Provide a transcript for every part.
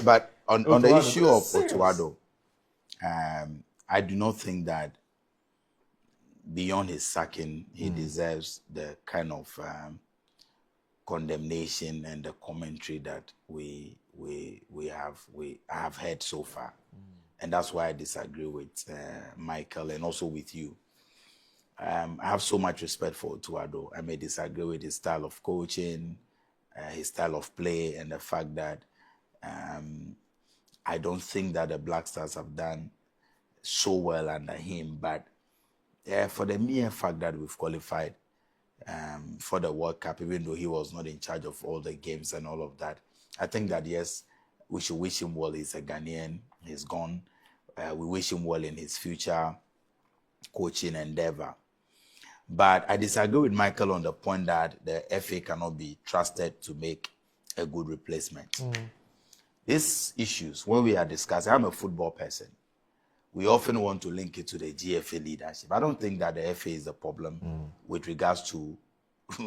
But on the issue of Otuado, I do not think that beyond his sacking, he deserves the kind of condemnation and the commentary that I have heard so far. And that's why I disagree with Michael and also with you. I have so much respect for Otuado. I may disagree with his style of coaching, his style of play, and the fact that I don't think that the Black Stars have done so well under him. But for the mere fact that we've qualified for the World Cup, even though he was not in charge of all the games and all of that, I think that, yes, we should wish him well. He's a Ghanaian. He's gone. We wish him well in his future coaching endeavor. But I disagree with Michael on the point that the FA cannot be trusted to make a good replacement. These issues, when we are discussing, I'm a football person. We often want to link it to the GFA leadership. I don't think that the FA is the problem with regards to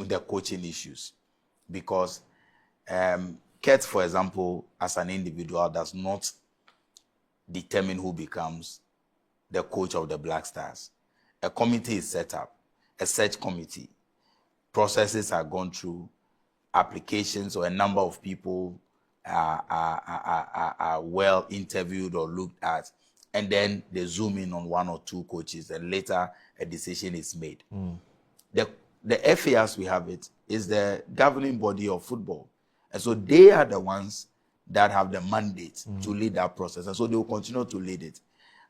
the coaching issues. Because Kurt, for example, as an individual, does not determine who becomes the coach of the Black Stars. A committee is set up, a search committee. Processes are gone through, applications or a number of people are well interviewed or looked at, and then they zoom in on one or two coaches, and later a decision is made. The FA, as we have it, is the governing body of football. And so they are the ones that have the mandate to lead that process. And so they will continue to lead it.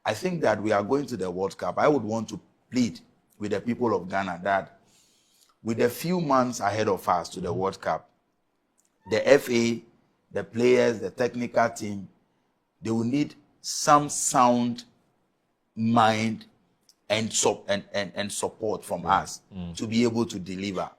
I think that we are going to the World Cup. I would want to plead with the people of Ghana that with a few months ahead of us to the World Cup, the FA, the players, the technical team, they will need some sound mind and support from us to be able to deliver.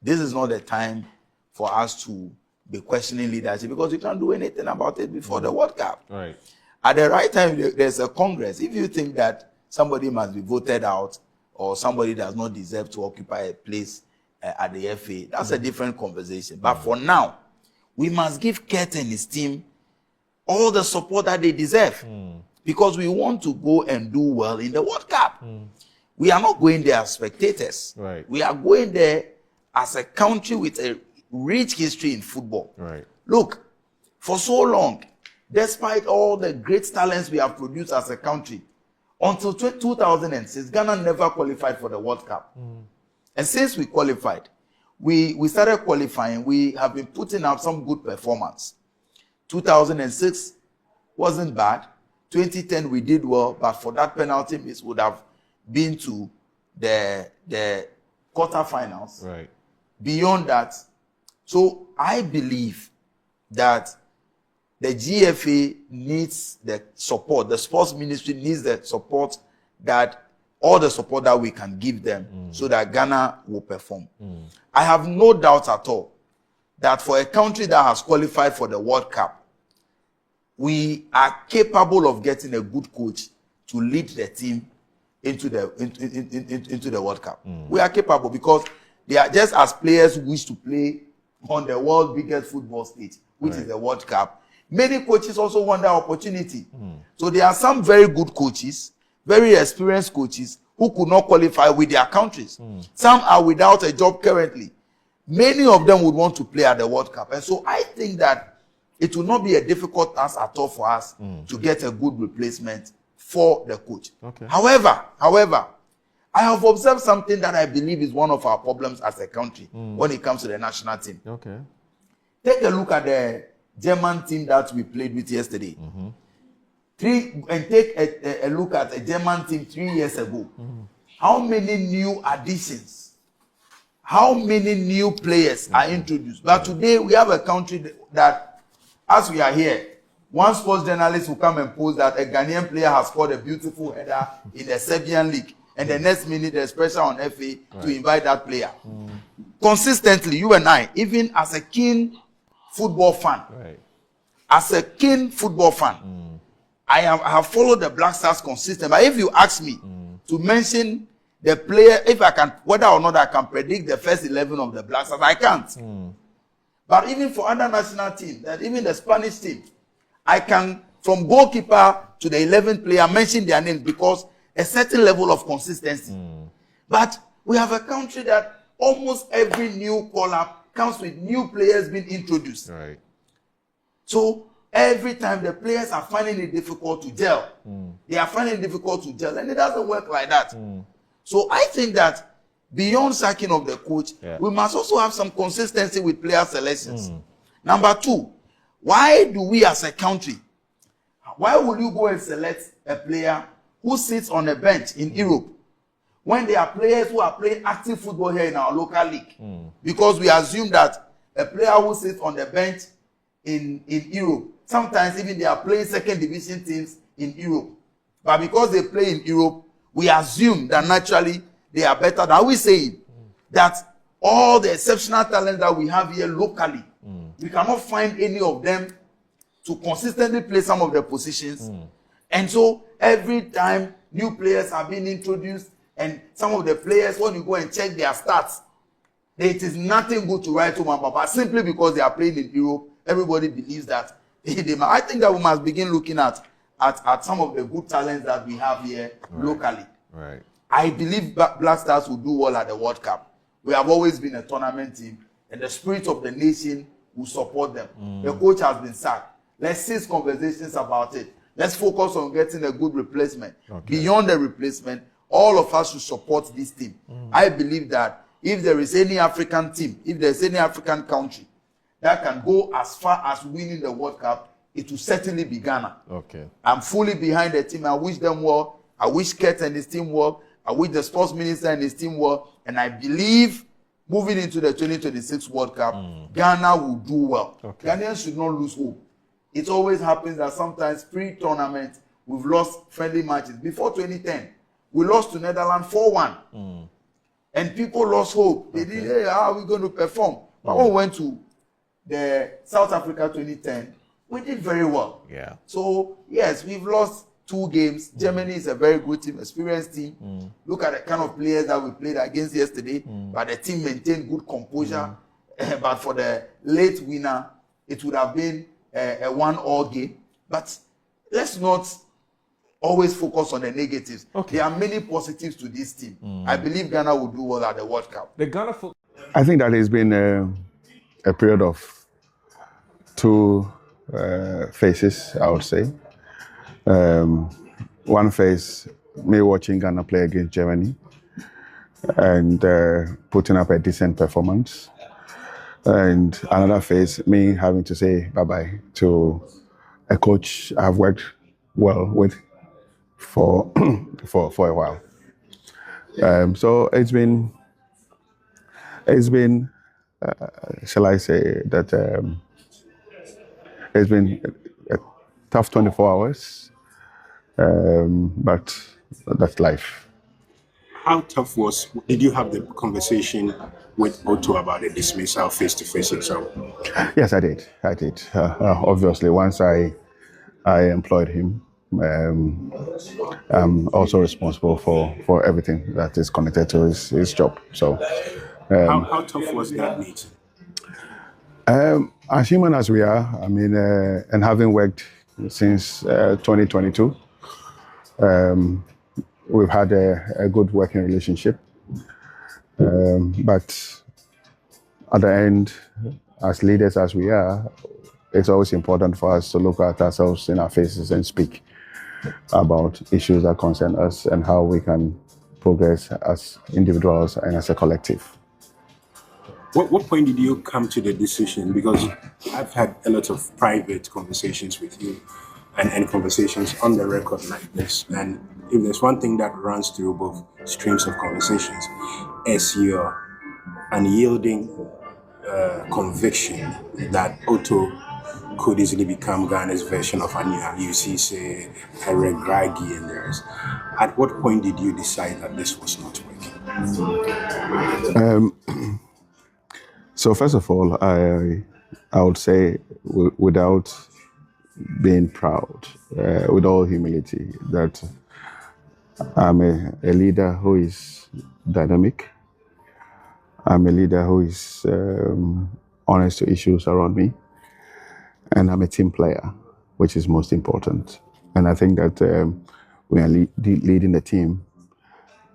This is not the time for us to be questioning leadership because we can't do anything about it before the World Cup. Right. At the right time, there's a Congress. If you think that somebody must be voted out or somebody does not deserve to occupy a place at the FA, that's a different conversation. But for now, we must give Kurt and his team all the support that they deserve because we want to go and do well in the World Cup. We are not going there as spectators. Right. We are going there as a country with a rich history in football. Right. Look, for so long, despite all the great talents we have produced as a country, until 2006, Ghana never qualified for the World Cup. And since we qualified, we started qualifying, we have been putting out some good performance. 2006 wasn't bad. 2010 we did well, but for that penalty miss would have been to the quarterfinals. Right. Beyond that, so I believe that the GFA needs the support. The sports ministry needs the support all the support that we can give them so that Ghana will perform. I have no doubt at all that for a country that has qualified for the World Cup, we are capable of getting a good coach to lead the team into the World Cup. We are capable because they are just as players who wish to play on the world's biggest football stage, which is the World Cup. Many coaches also want that opportunity. So there are some very good coaches, very experienced coaches who could not qualify with their countries. Some are without a job currently. Many of them would want to play at the World Cup. And so I think that it will not be a difficult task at all for us to get a good replacement for the coach. Okay. However, I have observed something that I believe is one of our problems as a country when it comes to the national team. Okay. Take a look at the German team that we played with yesterday. Take a look at a German team 3 years ago. How many new additions, how many new players are introduced? But today we have a country that, as we are here, one sports journalist will come and post that a Ghanaian player has scored a beautiful header in the Serbian league. And the next minute there's pressure on FA to invite that player. Consistently, you and I, even as a keen football fan, I have followed the Black Stars consistently. But if you ask me to mention the player, if I can, whether or not I can predict the first 11 of the Black Stars, I can't. But even for other national teams, that even the Spanish team, I can, from goalkeeper to the 11th player, mention their names because a certain level of consistency. But we have a country that almost every new call-up comes with new players being introduced. Right. So every time the players are finding it difficult to gel. They are finding it difficult to gel, and it doesn't work like that. So I think that beyond sacking of the coach, we must also have some consistency with player selections. Number two, why do we as a country, why will you go and select a player who sits on a bench in Europe when there are players who are playing active football here in our local league? Because we assume that a player who sits on the bench in Europe, sometimes even they are playing second division teams in Europe. But because they play in Europe, we assume that naturally they are better than we saying that all the exceptional talent that we have here locally, we cannot find any of them to consistently play some of the positions. And so every time new players are being introduced, and some of the players, when you go and check their stats, it is nothing good to write to my papa simply because they are playing in Europe. Everybody believes that. I think that we must begin looking at some of the good talents that we have here locally. Right. I believe Black Stars will do well at the World Cup. We have always been a tournament team, and the spirit of the nation will support them. The coach has been sacked. Let's cease conversations about it. Let's focus on getting a good replacement. Beyond the replacement, all of us should support this team. I believe that if there is any African team, if there's any African country that can go as far as winning the World Cup, it will certainly be Ghana. I'm fully behind the team. I wish them well. I wish Kurt and his team well. I wish the sports minister and his team well. And I believe moving into the 2026 World Cup, Ghana will do well. Ghanaians should not lose hope. It always happens that sometimes pre-tournament, we've lost friendly matches. Before 2010, we lost to Netherlands 4-1. And people lost hope. They didn't, hey, how are we going to perform? But when we went to the South Africa 2010, we did very well. So, yes, we've lost 2 games. Germany is a very good team, experienced team. Look at the kind of players that we played against yesterday. But the team maintained good composure. But for the late winner, it would have been a 1-all game. But let's not always focus on the negatives. There are many positives to this team. I believe Ghana will do well at the World Cup. I think that it's been a period of 2 phases, I would say. One phase, me watching Ghana play against Germany and putting up a decent performance. And another phase, me having to say bye-bye to a coach I've worked well with for a while. So it's been shall I say that it's been a tough 24 hours, but that's life. How tough did you have the conversation with Otto about the dismissal face-to-face yourself? Yes, I did. Obviously, once I employed him, I'm also responsible for everything that is connected to his job. So, how tough was that meeting? As human as we are, I mean, and having worked since 2022, we've had a good working relationship. But at the end, as leaders as we are, it's always important for us to look at ourselves in our faces and speak about issues that concern us and how we can progress as individuals and as a collective. What point did you come to the decision? Because I've had a lot of private conversations with you and conversations on the record like this. And if there's one thing that runs through both streams of conversations, is your unyielding conviction that Otto could easily become Ghana's version of Anya UC, Eric Gragi, and theirs. At what point did you decide that this was not working? So first of all, I would say without being proud, with all humility, that I'm a leader who is dynamic. I'm a leader who is honest to issues around me. And I'm a team player. which is most important. And I think that when you're leading the team,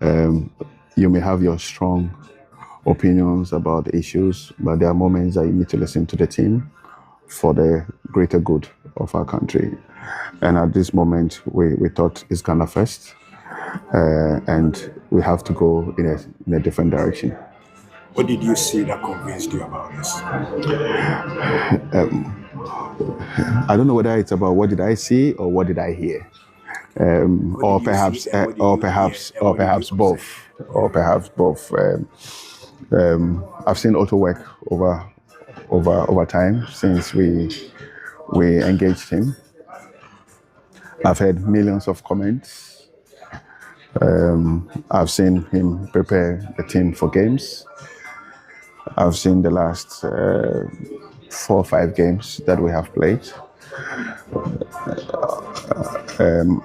you may have your strong opinions about the issues, but there are moments that you need to listen to the team for the greater good of our country. And at this moment, we thought it's Ghana first, and we have to go in a different direction. What did you see that convinced you about this? I don't know whether it's about what did I see or what did I hear, or perhaps both. I've seen Otto work over time since we engaged him. I've heard millions of comments. I've seen him prepare the team for games. I've seen the last 4 or 5 games that we have played.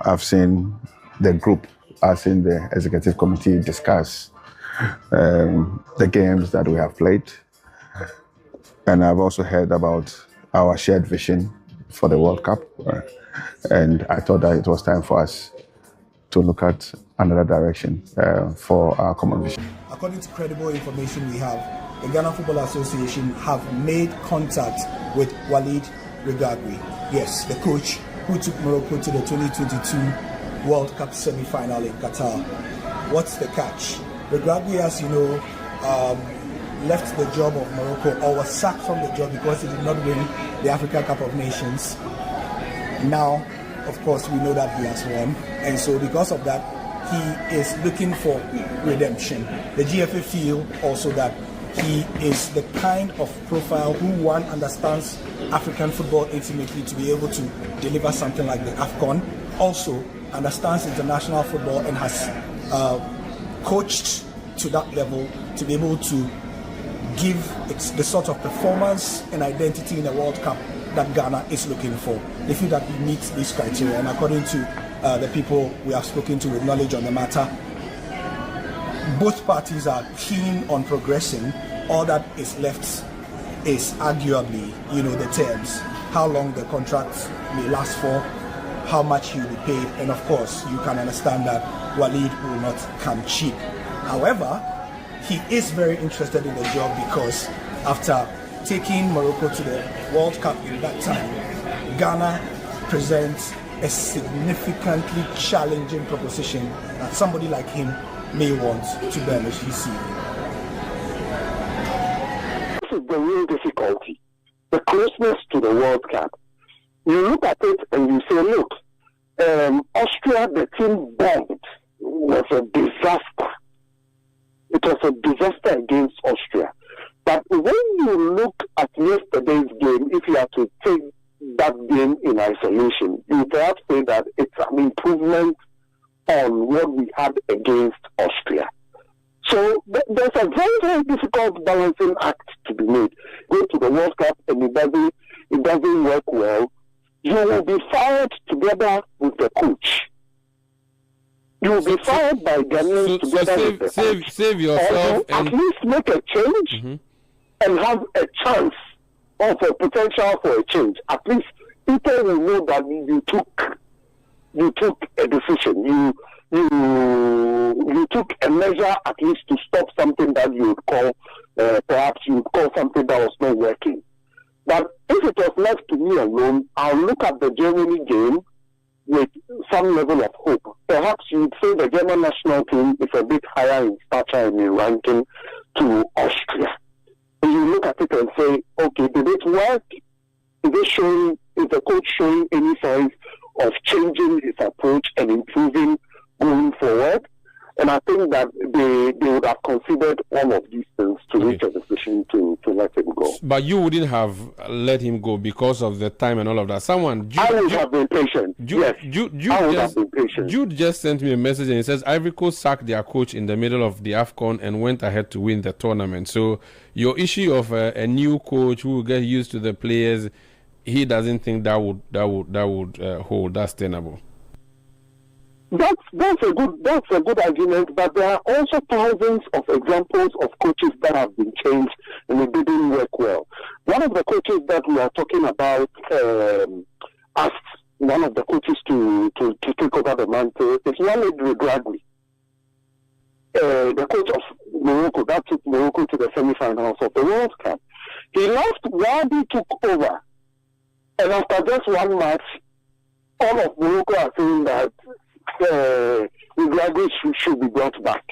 I've seen the group, I've seen the executive committee discuss the games that we have played. And I've also heard about our shared vision for the World Cup. And I thought that it was time for us to look at another direction for our common vision. According to credible information we have, the Ghana Football Association have made contact with Walid Regragui. Yes, the coach who took Morocco to the 2022 World Cup semi-final in Qatar. What's the catch? Regragui, as you know, left the job of Morocco, or was sacked from the job because he did not win the Africa Cup of Nations. Now, of course, we know that he has won, and so because of that, he is looking for redemption. The GFA feel also that he is the kind of profile who, one, understands African football intimately to be able to deliver something like the AFCON, also understands international football and has coached to that level to be able to give the sort of performance and identity in the World Cup that Ghana is looking for. They feel that he meets these criteria, and according to the people we have spoken to with knowledge on the matter, both parties are keen on progressing. All that is left is arguably, the terms, how long the contract may last for, how much he will be paid, and of course, you can understand that Walid will not come cheap. However, he is very interested in the job because after taking Morocco to the World Cup in that time, Ghana presents a significantly challenging proposition that somebody like him may want to burnish his CV. This is the real difficulty, the closeness to the World Cup. You look at it and you say, look, Austria, the team bombed, was a disaster. It was a disaster against Austria. But when you look at yesterday's game, if you have to take that game in isolation, you perhaps say that it's an improvement on what we had against Austria. So there's a very, very difficult balancing act to be made. Go to the World Cup and it doesn't work well. You will be fired together with the coach. You will be fired by Ghanaians together with the coach. Save yourself and at least make a change and have a chance of a potential for a change. At least people will know that you took a decision. You took a measure at least to stop something that you would call perhaps you would call something that was not working. But if it was left to me alone, I'll look at the Germany game with some level of hope. Perhaps you'd say the German national team is a bit higher in stature and in ranking to Austria. And you look at it and say, okay, did it work? Is the coach showing any signs of changing his approach and improving going forward? And I think that they would have considered all of these things to reach a decision to let him go. But you wouldn't have let him go because of the time and all of that. I would have been patient. I would have been patient. Jude just sent me a message and he says Ivory Coast sacked their coach in the middle of the AFCON and went ahead to win the tournament. So your issue of a new coach who will get used to the players, he doesn't think that would hold. That's tenable. That's a good argument, but there are also thousands of examples of coaches that have been changed and it didn't work well. One of the coaches that we are talking about asked one of the coaches to take over the mantle is Walid Regragui, the coach of Morocco that took Morocco to the semi-finals of the World Cup. He left while he took over, and after just one match, all of Morocco are saying that Regragui should be brought back.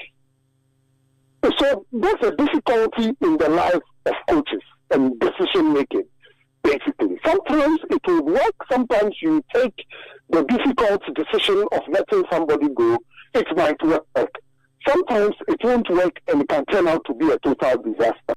So there's a difficulty in the life of coaches and decision making. Basically, sometimes it will work. Sometimes you take the difficult decision of letting somebody go. It might work. Sometimes it won't work, and it can turn out to be a total disaster.